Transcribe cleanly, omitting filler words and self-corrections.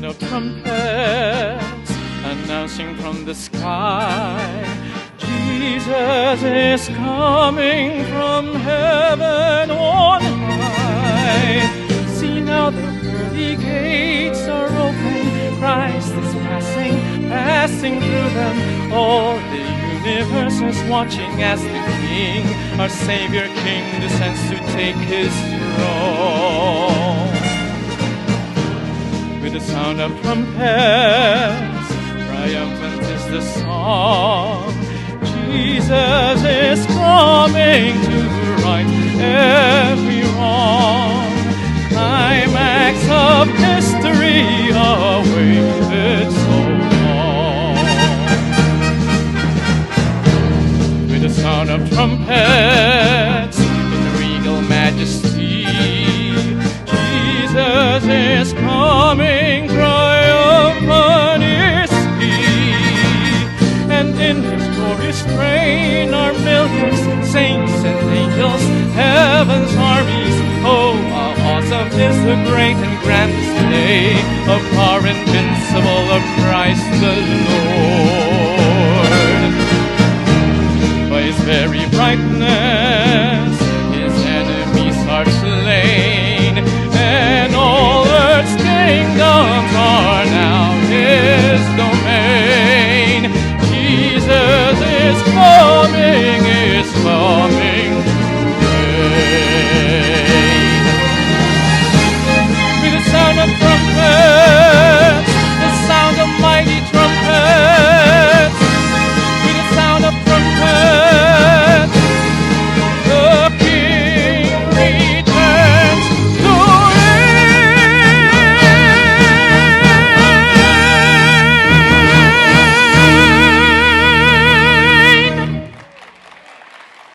sound of trumpets announcing from the sky, Jesus is coming from heaven on high. See now the pearly gates are open, Christ is passing through them. All the universe is watching as the King, our Savior King, descends to take his throne. With the sound of trumpets, triumphant is the song. Jesus is coming to right every wrong. Climax of history awaited so long. With the sound of trumpets in regal majesty, Jesus is coming, triumphant is he. And in his glorious train are millions, saints and angels, heaven's armies. Oh, how awesome is the great and grandest day of our invincible, of Christ the Lord. By his very brightness